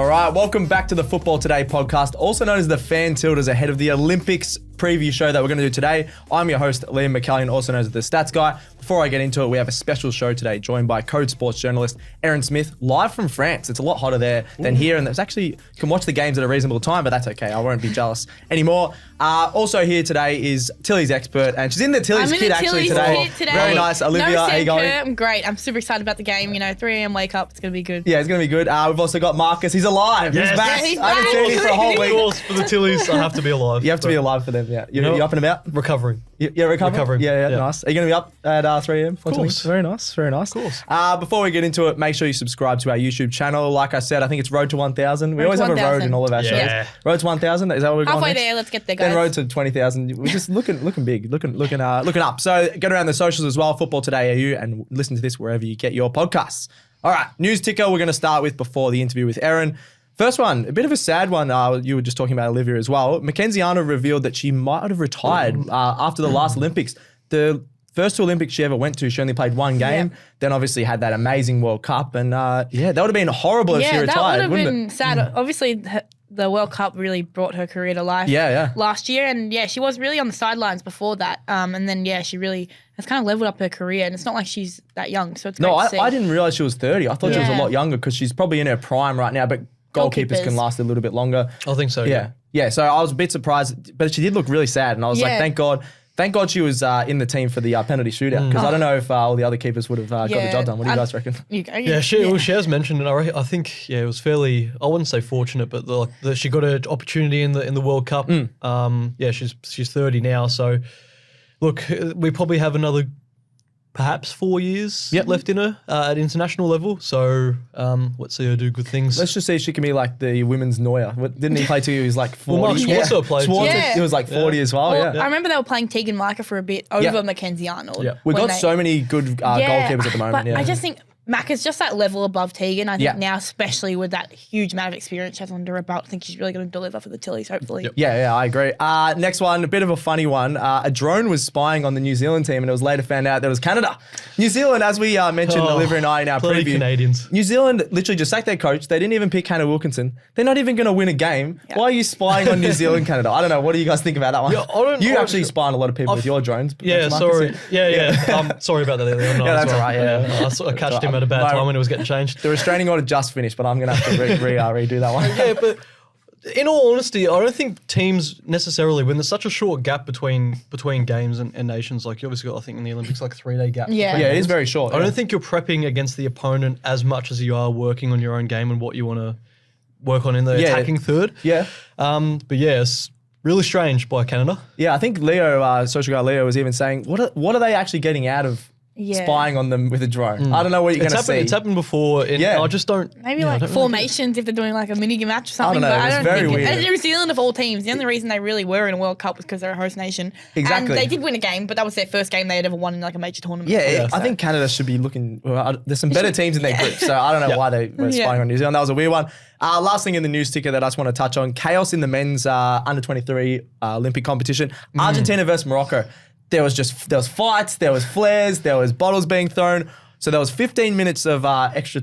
All right, welcome back to the Football Today podcast, also known as the Fan Tildas, ahead of the Olympics preview show that we're going to do today. I'm your host, Liam McAllion, also known as the Stats Guy. Before I get into it, we have a special show today, joined by Code Sports journalist Erin Smith, live from France. It's a lot hotter there than here, and there's actually, you can watch the games at a reasonable time, but that's okay. I won't be jealous anymore. Also here today is Tilly's expert, and she's in the Tilly's kit actually today. Very nice. Olivia, how you going? I'm great. I'm super excited about the game. 3 a.m. wake up. It's going to be good. Yeah, it's going to be good. We've also got Marcus. He's alive. Yes. He's back. Yeah, he's I haven't seen him for a whole week. Of course, for the Tillies, I have to be alive. You have to be alive for them, yeah. You up and about? Recovering. Yeah, recovering? Yeah, Yeah. nice. Are you going to be up at 3 a.m? Of course. Very nice, very nice. Of course. Before we get into it, make sure you subscribe to our YouTube channel. Like I said, I think it's Road to 1,000. We always have a road in all of our Yeah. shows. Road to 1,000, is that what we're going Halfway next? there. Let's get there, guys. Then Road to 20,000. We're just looking big, looking up. So get around the socials as well, Football Today AU, and listen to this wherever you get your podcasts. All right, news ticker we're going to start with before the interview with Erin. First one, a bit of a sad one. You were just talking about Olivia as well. MacKenzie Arnold revealed that she might have retired after the last Olympics. The first two Olympics she ever went to, she only played one game. Then obviously had that amazing World Cup. And that would have been horrible if she retired, that would have wouldn't been it? sad. Obviously, the World Cup really brought her career to life last year. And she was really on the sidelines before that. And then, she really has kind of leveled up her career. And it's not like she's that young. So it's great to see. I didn't realize she was 30. I thought she was a lot younger because she's probably in her prime right now. But goalkeepers can last a little bit longer. I think so, yeah. Yeah, so I was a bit surprised, but she did look really sad. And I was like, thank God she was in the team for the penalty shootout, because I don't know if all the other keepers would have got the job done. What do you guys reckon? She has mentioned, and I think it was fairly, I wouldn't say fortunate, but she got an opportunity in the World Cup. She's 30 now, so look, we probably have another perhaps 4 years left in her at international level. So let's see her do good things. Let's just see if she can be like the women's Neuer. Didn't he play till he was like 40? Well, Mark Schwarzer played. He was like 40 as well. I remember they were playing Tegan Micah for a bit over MacKenzie Arnold. Yeah. We've got so many good goalkeepers at the moment. But I just think Mac is just that level above Tegan. I think now, especially with that huge amount of experience she has under her belt, I think she's really going to deliver for the Tillies, hopefully. Yeah, I agree. Next one, a bit of a funny one. A drone was spying on the New Zealand team, and it was later found out that it was Canada. New Zealand, as we mentioned, Olivia and I in our preview. Canadians. New Zealand literally just sacked their coach. They didn't even pick Hannah Wilkinson. They're not even going to win a game. Why are you spying on New Zealand, Canada? I don't know. What do you guys think about that one? You actually spy on a lot of people with your drones. Sorry. Sorry about that earlier. That's all right. I catched him at a bad time when it was getting changed. The restraining order just finished, but I'm going to have to redo that one. Yeah, but in all honesty, I don't think teams necessarily, when there's such a short gap between games and nations, like you obviously got, I think in the Olympics, like a 3-day gap. Yeah, it is very short. I don't think you're prepping against the opponent as much as you are working on your own game and what you want to work on in the attacking third. Yeah. But it's really strange by Canada. Yeah, I think Leo, social guy Leo, was even saying, what are they actually getting out of spying on them with a drone? I don't know what you're going to see. It's happened before. I just don't. Maybe formations if they're doing like a mini match or something. I don't know. It's very weird. New Zealand of all teams, the only reason they really were in a World Cup was because they're a host nation. Exactly. And they did win a game, but that was their first game they had ever won in like a major tournament. I think Canada should be looking. There's some better teams in their group, so I don't know why they were spying on New Zealand. That was a weird one. Last thing in the news ticker that I just want to touch on: chaos in the men's under 23 Olympic competition. Argentina versus Morocco. There was fights, there was flares, there was bottles being thrown. So there was 15 minutes of injury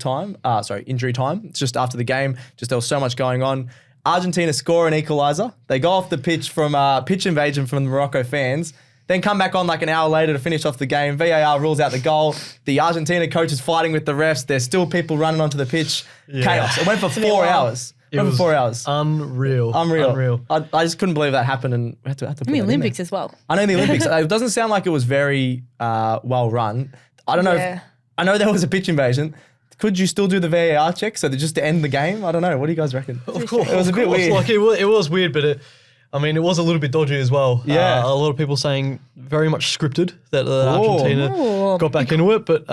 time. It's just after the game. There was so much going on. Argentina score an equaliser. They go off the pitch from pitch invasion from the Morocco fans. Then come back on like an hour later to finish off the game. VAR rules out the goal. The Argentina coach is fighting with the refs. There's still people running onto the pitch. Yeah. Chaos. It went for 4 hours. It was 4 hours. Unreal. I just couldn't believe that happened, and we had to put the Olympics as well. I know the Olympics. It doesn't sound like it was very well run. I don't know. I know there was a pitch invasion. Could you still do the VAR check just to end the game? I don't know. What do you guys reckon? Of course. It was a bit weird. Like it was weird, but it was a little bit dodgy as well. Yeah. A lot of people saying very much scripted that Argentina got back into it, but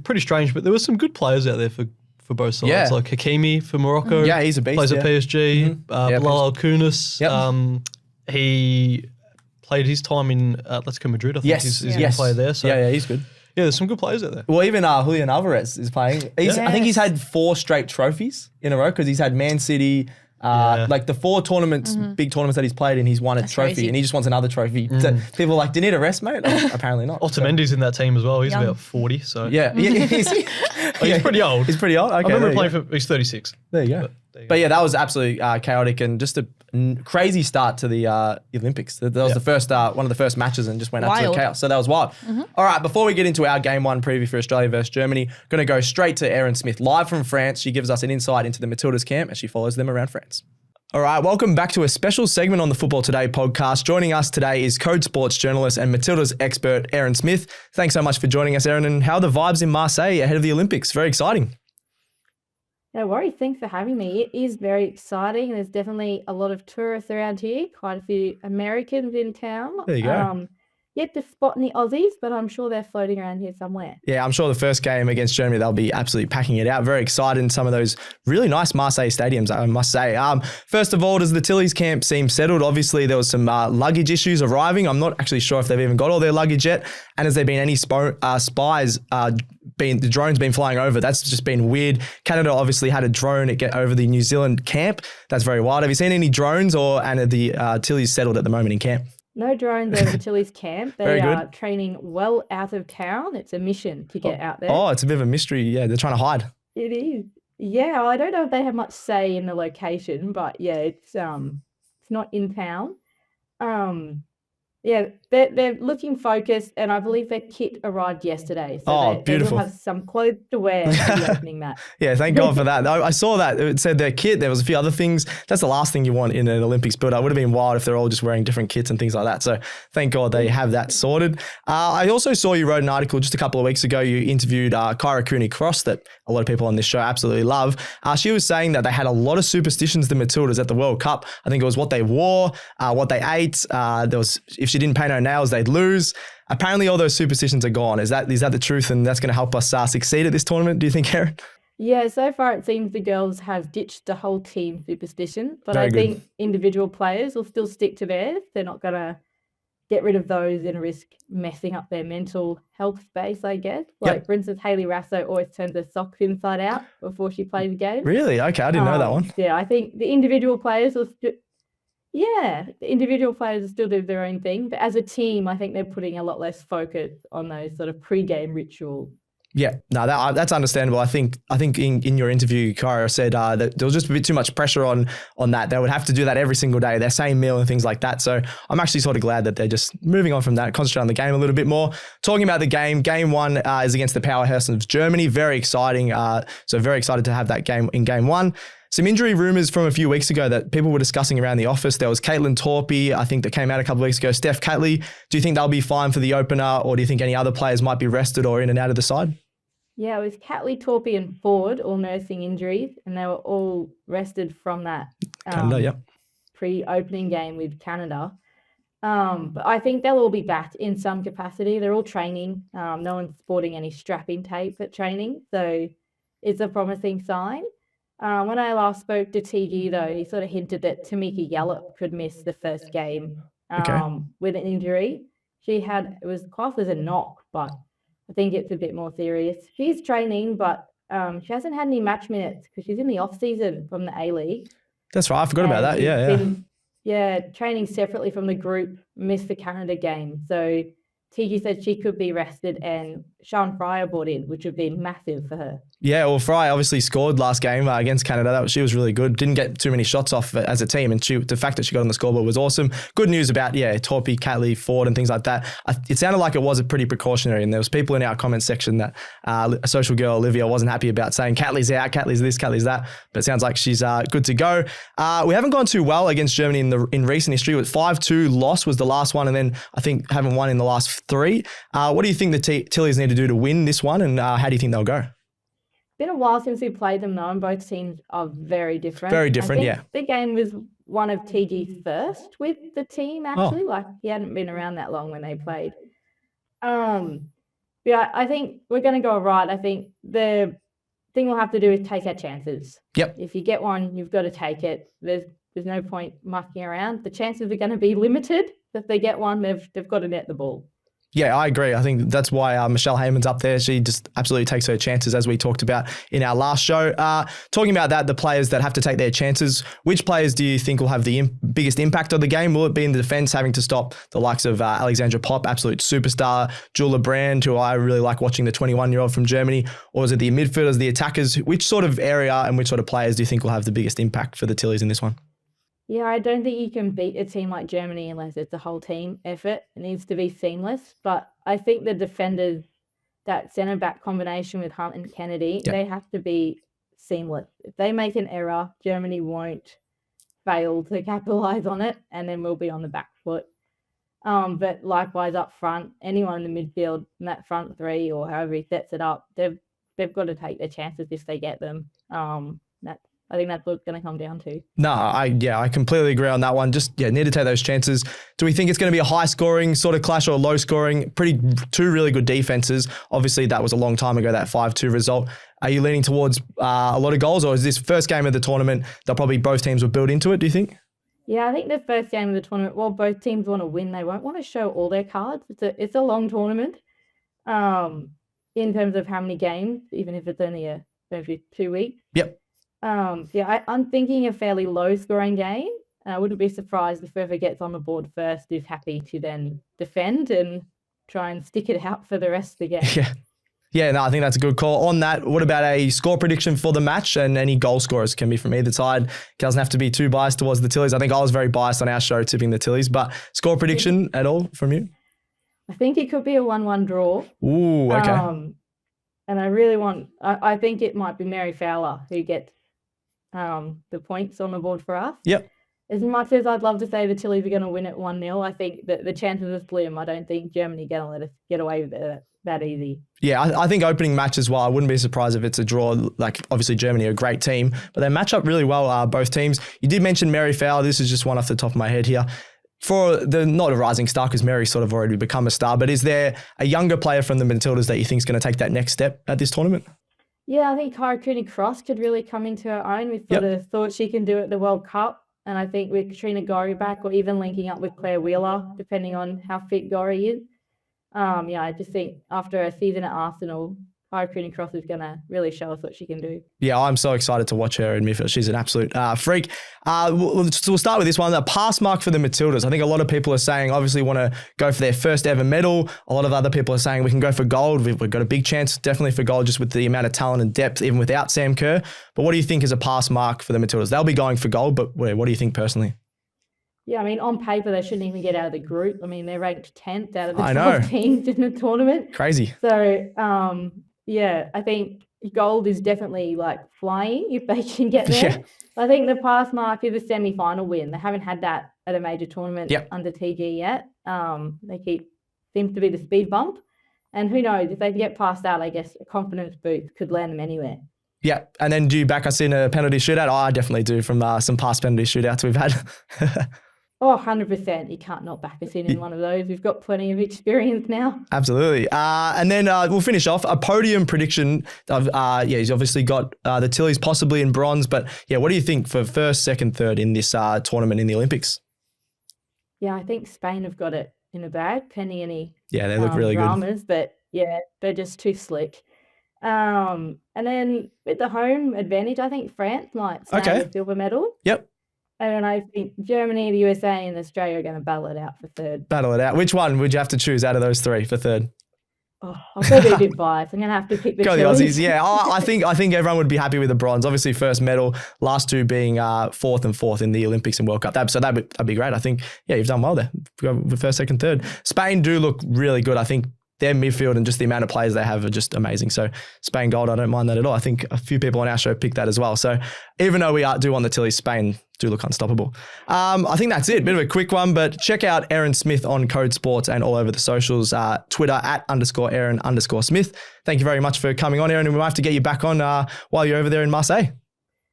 pretty strange. But there were some good players out there for both sides. Yeah. Like Hakimi for Morocco. Yeah, he's a beast. Plays at PSG. Bilal Al-Kunis. Yep. He played his time in Atletico Madrid. I think he's a player there. So yeah, he's good. Yeah, there's some good players out there. Well, even Julian Alvarez is playing. I think he's had 4 straight trophies in a row because he's had Man City, Like the 4 tournaments, big tournaments that he's played in, he's won a trophy crazy. and he just wants another trophy. So people are like, do you need a rest, mate? Oh, apparently not. Otamendi's in that team as well. He's about 40. So yeah. He's pretty old. He's pretty old. Okay, I remember playing for, he's 36. There you go. But yeah, that was absolutely chaotic and just a crazy start to the Olympics. That was the first one of the first matches and just went absolute chaos. So that was wild. All right, before we get into our Game 1 preview for Australia versus Germany, going to go straight to Erin Smith, live from France. She gives us an insight into the Matildas camp as she follows them around France. All right, welcome back to a special segment on the Football Today podcast. Joining us today is Code Sports journalist and Matildas expert, Erin Smith. Thanks so much for joining us, Erin. And how are the vibes in Marseille ahead of the Olympics? Very exciting. No worries. Thanks for having me. It is very exciting. There's definitely a lot of tourists around here, quite a few Americans in town. There you go. Yet to spot any Aussies, but I'm sure they're floating around here somewhere. Yeah, I'm sure the first game against Germany, they'll be absolutely packing it out. Very excited in some of those really nice Marseille stadiums, I must say. First of all, does the Tillies camp seem settled? Obviously, there was some luggage issues arriving. I'm not actually sure if they've even got all their luggage yet. And has there been any spies the drone's been flying over? That's just been weird. Canada obviously had a drone get over the New Zealand camp. That's very wild. Have you seen any drones and are the Tillies settled at the moment in camp? No drones over Tilly's camp. They are training well out of town. It's a mission to get out there. Oh, it's a bit of a mystery. Yeah, they're trying to hide. It is. Yeah, I don't know if they have much say in the location, but yeah, it's not in town. Yeah, they're looking focused, and I believe their kit arrived yesterday. So beautiful. They will have some clothes to wear for the opening match. Yeah, thank God for that. I saw that. It said their kit. There was a few other things. That's the last thing you want in an Olympics build. It would have been wild if they're all just wearing different kits and things like that. So thank God they have that sorted. I also saw you wrote an article just a couple of weeks ago. You interviewed Kyra Cooney-Cross that a lot of people on this show absolutely love. She was saying that they had a lot of superstitions, the Matildas, at the World Cup. I think it was what they wore, what they ate. There was, if she didn't paint her nails, they'd lose. Apparently all those superstitions are gone. Is that the truth, and that's going to help us succeed at this tournament, do you think, Erin? Yeah, so far it seems the girls have ditched the whole team superstition, but I think individual players will still stick to theirs. They're not going to get rid of those and risk messing up their mental health space, I guess. Like, for instance, Hayley Rasso always turns her socks inside out before she plays the game. Really? Okay, I didn't know that one. Yeah, I think the individual players will the individual players will still do their own thing, but as a team, I think they're putting a lot less focus on those sort of pre-game rituals. Yeah, no, that's understandable. I think in your interview, Kyra said that there was just a bit too much pressure on that. They would have to do that every single day, their same meal and things like that. So I'm actually sort of glad that they're just moving on from that, concentrate on the game a little bit more. Talking about the game, Game 1 is against the powerhouse of Germany. Very exciting. So very excited to have that game in Game 1. Some injury rumours from a few weeks ago that people were discussing around the office. There was Caitlin Torpey, I think, that came out a couple of weeks ago. Steph Catley, do you think they'll be fine for the opener, or do you think any other players might be rested or in and out of the side? Yeah, it was Catley, Torpey and Ford all nursing injuries, and they were all rested from that pre-opening game with Canada. But I think they'll all be back in some capacity. They're all training. No one's sporting any strapping tape at training, so it's a promising sign. When I last spoke to TG, though, he sort of hinted that Tamika Yallop could miss the first game with an injury. It was classed as a knock, but I think it's a bit more serious. She's training, but she hasn't had any match minutes because she's in the off-season from the A-League. That's right. I forgot about that. Yeah, training separately from the group, missed the Canada game. So TG said she could be rested, and Sian Fryer brought in, which would be massive for her. Yeah, well, Fry obviously scored last game against Canada. She was really good. Didn't get too many shots off as a team, and the fact that she got on the scoreboard was awesome. Good news about, Torpey, Catley, Ford and things like that. It sounded like it was a pretty precautionary, and there was people in our comment section that a social girl, Olivia, wasn't happy about saying Catley's out, Catley's this, Catley's that, but it sounds like she's good to go. We haven't gone too well against Germany in recent history. With 5-2 loss was the last one, and then I think haven't won in the last 3. What do you think the Tillies need to do to win this one, and how do you think they'll go? Been a while since we played them, though, and both teams are very different. Very different, I think the game was one of TG's first with the team, actually. Like, he hadn't been around that long when they played. I think we're going to go right. I think the thing we'll have to do is take our chances. Yep. If you get one, you've got to take it. There's no point mucking around. The chances are going to be limited. If they get one, they've got to net the ball. Yeah, I agree. I think that's why Michelle Heyman's up there. She just absolutely takes her chances, as we talked about in our last show. Talking about that, the players that have to take their chances, which players do you think will have the biggest impact on the game? Will it be in the defence, having to stop the likes of Alexandra Popp, absolute superstar, Jula Brand, who I really like watching, the 21-year-old from Germany, or is it the midfielders, the attackers? Which sort of area and which sort of players do you think will have the biggest impact for the Tillies in this one? Yeah, I don't think you can beat a team like Germany unless it's a whole team effort. It needs to be seamless. But I think the defenders, that centre-back combination with Hunt and Kennedy, they have to be seamless. If they make an error, Germany won't fail to capitalise on it, and then we'll be on the back foot. But likewise up front, anyone in the midfield in that front three or however he sets it up, they've got to take their chances if they get them. I think that's what it's going to come down to. No, I completely agree on that one. Just, need to take those chances. Do we think it's going to be a high-scoring sort of clash or low-scoring? Two really good defenses. Obviously, that was a long time ago, that 5-2 result. Are you leaning towards a lot of goals, or is this first game of the tournament that probably both teams will build into it, do you think? Yeah, I think the first game of the tournament, well, both teams want to win. They won't want to show all their cards. It's a long tournament in terms of how many games, even if it's only maybe 2 weeks. Yep. I'm thinking a fairly low-scoring game. I wouldn't be surprised if whoever gets on the board first is happy to then defend and try and stick it out for the rest of the game. Yeah, no, I think that's a good call. On that, what about a score prediction for the match? And any goal scorers can be from either side. It doesn't have to be too biased towards the Tillies. I think I was very biased on our show tipping the Tillies, but score prediction at all from you? I think it could be a 1-1 draw. Ooh, okay. And I think it might be Mary Fowler who gets the points on the board for us. Yep. As much as I'd love to say the Tillies are going to win at 1-0, I think that the chances are slim. I don't think Germany are going to let us get away with it that easy. Yeah, I think opening match as well, I wouldn't be surprised if it's a draw. Like, obviously Germany are a great team, but they match up really well, both teams. You did mention Mary Fowler. This is just one off the top of my head here. For not a rising star, because Mary's sort of already become a star, but is there a younger player from the Matildas that you think is going to take that next step at this tournament? Yeah, I think Katrina Cross could really come into her own. We sort of thought she can do it at the World Cup. And I think with Katrina Gorry back, or even linking up with Claire Wheeler, depending on how fit Gorry is. I just think after a season at Arsenal, Katrina Cross is going to really show us what she can do. Yeah, I'm so excited to watch her in midfield. She's an absolute freak. We'll start with this one, the pass mark for the Matildas. I think a lot of people are saying, obviously, want to go for their first ever medal. A lot of other people are saying we can go for gold. We've got a big chance, definitely for gold, just with the amount of talent and depth, even without Sam Kerr. But what do you think is a pass mark for the Matildas? They'll be going for gold, but what do you think personally? Yeah, I mean, on paper, they shouldn't even get out of the group. I mean, they're ranked 10th out of the 12 teams in the tournament. Crazy. So, I think gold is definitely like flying if they can get there. Yeah. I think the pass mark is a semi-final win. They haven't had that at a major tournament under TG yet. Seems to be the speed bump. And who knows, if they can get past that, I guess a confidence boost could land them anywhere. Yeah, and then do you back us in a penalty shootout? Oh, I definitely do from some past penalty shootouts we've had. 100%. You can't not back us in one of those. We've got plenty of experience now. Absolutely. And then we'll finish off a podium prediction. He's obviously got the Tillies possibly in bronze, but what do you think for first, second, third in this tournament in the Olympics? Yeah, I think Spain have got it in a bag. Penny any they look really dramas, good. But they're just too slick. And then with the home advantage, I think France might snag a silver medal. Yep. And I think Germany, the USA, and Australia are going to battle it out for third. Battle it out. Which one would you have to choose out of those three for third? Oh, I'll go be a bit biased. I'm going to have to pick the Aussies. Yeah, I think everyone would be happy with the bronze. Obviously, first medal, last two being fourth in the Olympics and World Cup. That'd be great. I think, you've done well there. Go with first, second, third. Spain do look really good. I think their midfield and just the amount of players they have are just amazing. So Spain gold, I don't mind that at all. I think a few people on our show picked that as well. So even though we do want the Tillies, Spain do look unstoppable. I think that's it. Bit of a quick one, but check out Erin Smith on Code Sports and all over the socials. Twitter @_Erin_Smith. Thank you very much for coming on, Erin, and we might have to get you back on while you're over there in Marseille.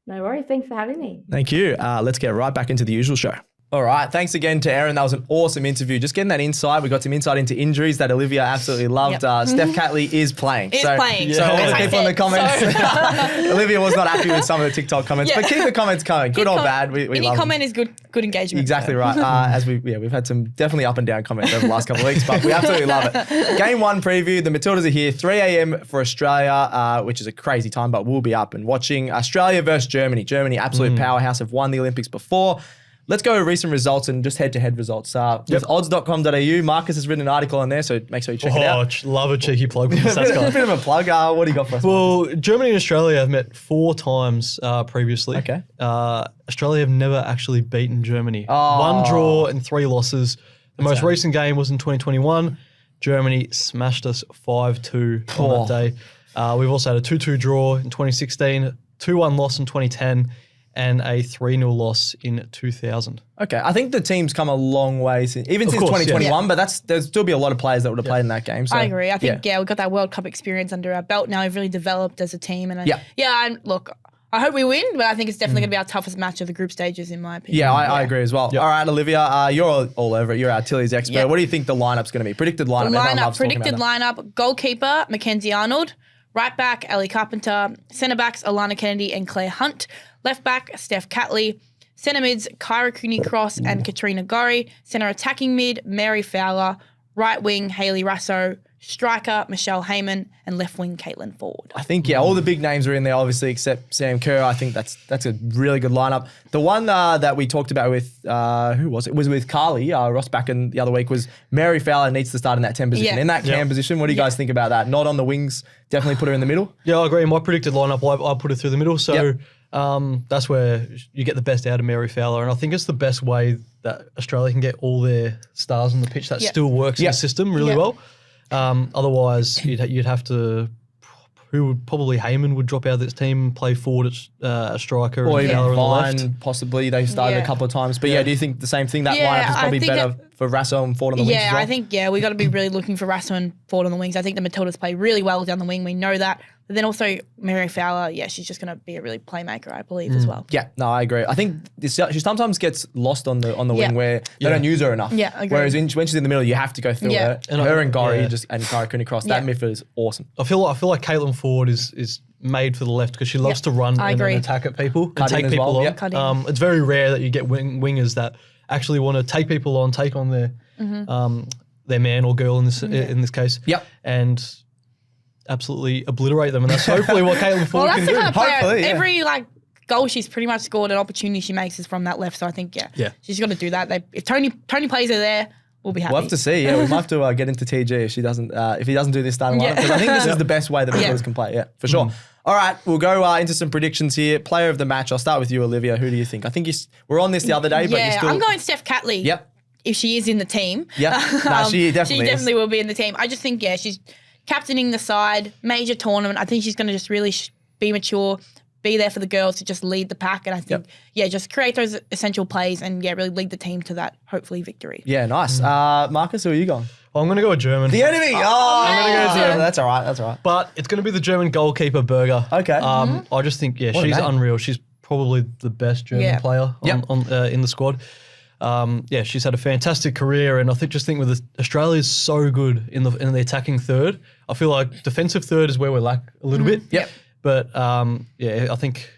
No worries. Thanks for having me. Thank you. Let's get right back into the usual show. All right. Thanks again to Erin. That was an awesome interview. Just getting that insight. We got some insight into injuries that Olivia absolutely loved. Steph Catley is playing. So all the people in the comments. Olivia was not happy with some of the TikTok comments, but keep the comments coming. Good or bad. We any love comment them. Is good engagement. Exactly right. As we've had some definitely up and down comments over the last couple of weeks, but we absolutely love it. Game 1 preview. The Matildas are here, 3 a.m. for Australia, which is a crazy time, but we'll be up and watching Australia versus Germany. Germany, absolute powerhouse, have won the Olympics before. Let's go over recent results and just head-to-head results. With odds.com.au, Marcus has written an article on there, so make sure you check it out. Love a cheeky plug from the stats guy. A bit of a plug. What do you got for us? Well, Germany and Australia have met 4 times previously. Okay. Australia have never actually beaten Germany. Oh. 1 draw and 3 losses. The most recent game was in 2021. Germany smashed us 5-2 on that day. We've also had a 2-2 draw in 2016, 2-1 loss in 2010, and a 3-0 loss in 2000. Okay, I think the team's come a long way since 2021, but there'll still be a lot of players that would have played in that game. So, I agree. I think, we've got that World Cup experience under our belt now. We've really developed as a team. And look, I hope we win, but I think it's definitely going to be our toughest match of the group stages, in my opinion. Yeah, I agree as well. Yep. All right, Olivia, you're all over it. You're our Tilly's expert. Yep. What do you think the lineup's going to be? Predicted lineup. Predicted lineup, goalkeeper, MacKenzie Arnold. Right back, Ellie Carpenter. Centre backs, Alana Kennedy and Claire Hunt. Left back, Steph Catley. Centre mids, Kyra Cooney-Cross and Katrina Gorry. Centre attacking mid, Mary Fowler. Right wing, Hayley Russo. Striker, Michelle Heyman. And left wing, Caitlin Ford. I think, all the big names are in there, obviously, except Sam Kerr. I think that's a really good lineup. The one that we talked about with, who was it? It was with Carly Rossbacken the other week, was Mary Fowler needs to start in that 10 position. Yeah. In that cam position, what do you guys think about that? Not on the wings, definitely put her in the middle? Yeah, I agree. In my predicted lineup, I put her through the middle. So that's where you get the best out of Mary Fowler. And I think it's the best way that Australia can get all their stars on the pitch that still works in the system really well. Otherwise, you'd have to... Probably Heyman would drop out of this team, play forward as a striker, or and even Fowler on Vine, the left. Possibly they started a couple of times. But do you think the same thing? That lineup is probably better for Rasso and Ford on the wings as well? I think we got to be really looking for Rasso and Ford on the wings. I think the Matildas play really well down the wing. We know that. But then also Mary Fowler, she's just going to be a really playmaker, I believe, as well. Yeah, no, I agree. I think she sometimes gets lost on the wing where they don't use her enough. Yeah, I agree. Whereas when she's in the middle, you have to go through her. And her and Gorry and Kyra Cooney-Cross, that midfield is awesome. I feel like Caitlin Ford is made for the left because she loves to run and attack at people and take people on. It's very rare that you get wingers that actually want to take people on, take on their man or girl in this case. Yep. And absolutely obliterate them, and that's hopefully what Caitlin Ford can do. Kind of hopefully, every goal she's pretty much scored, an opportunity she makes is from that left. So I think she's got to do that. If Tony plays her there, we'll be happy. We'll have to see. Yeah, we might have to get into TG if she doesn't. If he doesn't do this starting lineup, because I think this is the best way that Matildas can play. Yeah, for sure. All right, we'll go into some predictions here. Player of the match. I'll start with you, Olivia. Who do you think? I think we're on this the other day, but you're still. I'm going Steph Catley. Yep. If she is in the team. Yeah. She definitely will be in the team. I just think she's captaining the side, major tournament. I think she's going to just really be mature, be there for the girls to just lead the pack. And I think, just create those essential plays and, really lead the team to that, hopefully, victory. Yeah, nice. Marcus, who are you going? Well, I'm going to go with German. The enemy! I'm going to go German. That's all right. But it's going to be the German goalkeeper, Berger. Okay. I just think, she's unreal. She's probably the best German player in the squad. She's had a fantastic career, and I think with Australia's so good in the attacking third. I feel like defensive third is where we lack a little bit. Yep. But I think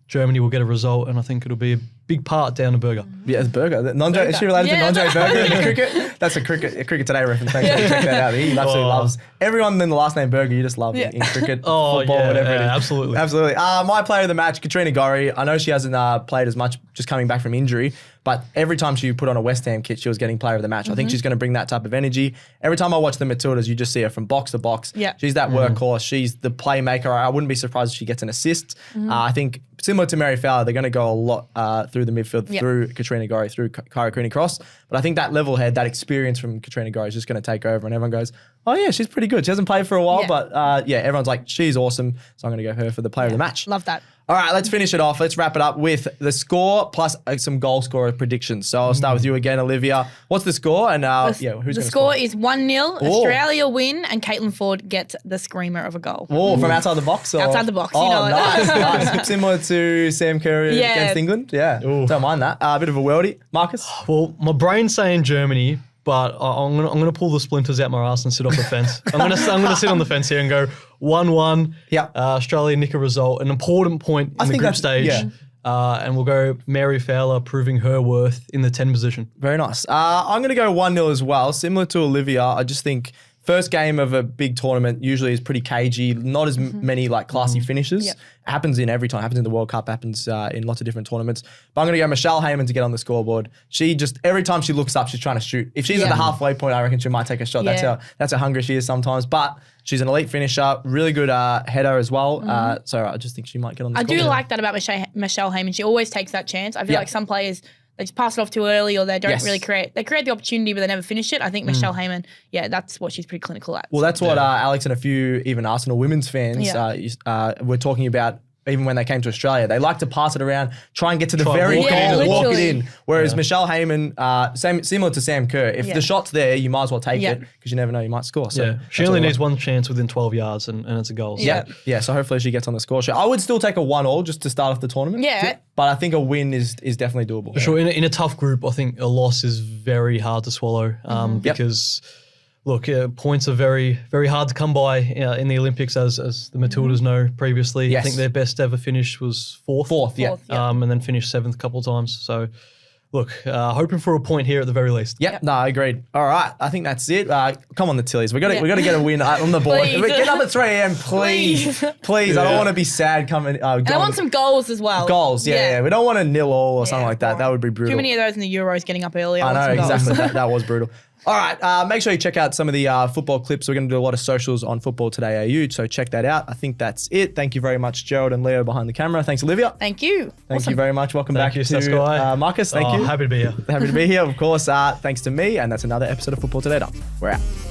Germany will get a result, and I think it'll be a big part down to Berger. Yeah, it's Berger. Is she related to Nonjay Berger in cricket? That's a cricket Today reference. Thanks for checking that out. He absolutely loves everyone in the last name Berger. You just love in cricket, football, whatever it is. Absolutely. My player of the match, Katrina Gorry. I know she hasn't played as much, just coming back from injury, but every time she put on a West Ham kit, she was getting player of the match. I think she's going to bring that type of energy. Every time I watch the Matildas, you just see her from box to box. Yeah. She's that workhorse. She's the playmaker. I wouldn't be surprised if she gets an assist. I think similar to Mary Fowler, they're going to go a lot through the midfield, through Katrina Gorry, through Kyra Cooney-Cross. But I think that level head, that experience from Katrina Gorry is just going to take over, and everyone goes, Oh, yeah, she's pretty good. She hasn't played for a while, Yeah. but everyone's like, she's awesome. So I'm going to go her for the player of the match. Love that. All right, let's finish it off. Let's wrap it up with the score plus some goal scorer predictions. So I'll start with you again, Olivia. What's the score? And who's going to The score? score is 1-0. Australia win, and Caitlin Ford gets the screamer of a goal. Oh, from outside the box? Or? Outside the box, Oh, you know it. nice. Similar to Sam Kerr Yeah. against England. Yeah, Ooh. don't mind that. A bit of a worldie. Marcus? Well, my brain's saying Germany, but I'm gonna pull the splinters out my ass and sit off the fence. I'm gonna sit on the fence here and go 1-1. Yeah. Australia nick a result, an important point in the group stage. yeah. And we'll go Mary Fowler proving her worth in the 10 position. Very nice. I'm going to go 1-0 as well. Similar to Olivia, I just think first game of a big tournament usually is pretty cagey. Not as many like classy finishes. Yep. Happens in every time. Happens in the World Cup. Happens in lots of different tournaments. But I'm going to go Michelle Heyman to get on the scoreboard. She just every time she looks up, she's trying to shoot. If she's at the halfway point, I reckon she might take a shot. Yeah. That's how hungry she is sometimes. But she's an elite finisher, really good header as well. So I just think she might get on the I scoreboard. do like that about Michelle Heyman. She always takes that chance. I feel like some players, they just pass it off too early, or they don't Yes. really create the opportunity, but they never finish it. I think Michelle Heyman, that's what she's pretty clinical at. Well, that's what Alex and a few even Arsenal women's fans were talking about. Even when they came to Australia, they like to pass it around, try and get to the Try and very walk goal, it in. walk it Literally. in. Whereas Michelle Heyman, similar to Sam Kerr, if the shot's there, you might as well take it because you never know, you might score. So She only needs one chance within 12 yards and it's a goal. So. Yeah. So hopefully she gets on the score sheet. I would still take a 1-1 just to start off the tournament. Yeah. But I think a win is definitely doable. For sure. In a tough group, I think a loss is very hard to swallow because, look, points are very, very hard to come by in the Olympics, as the Matildas know previously. Yes. I think their best ever finish was fourth. Fourth, yeah. And then finished seventh a couple of times. So, look, hoping for a point here at the very least. Yep. No, I agreed. All right. I think that's it. Come on, the Tillies. We got to get a win on the board. Please. Get up at 3 a.m. Please. Please. I don't want to be sad coming. And I want some goals as well. goals. Yeah. We don't want a 0-0 or something like that. boring. That would be brutal. Too many of those in the Euros getting up early. I know, want some goals. exactly. that was brutal. All right, make sure you check out some of the football clips. We're going to do a lot of socials on Football Today AU, so check that out. I think that's it. Thank you very much, Gerald and Leo behind the camera. Thanks, Olivia. Thank you. Thank you very much. Welcome back you, to Saskia. Marcus. Thank you. Happy to be here. Happy to be here, of course. Thanks to me, and that's another episode of Football Today done. We're out.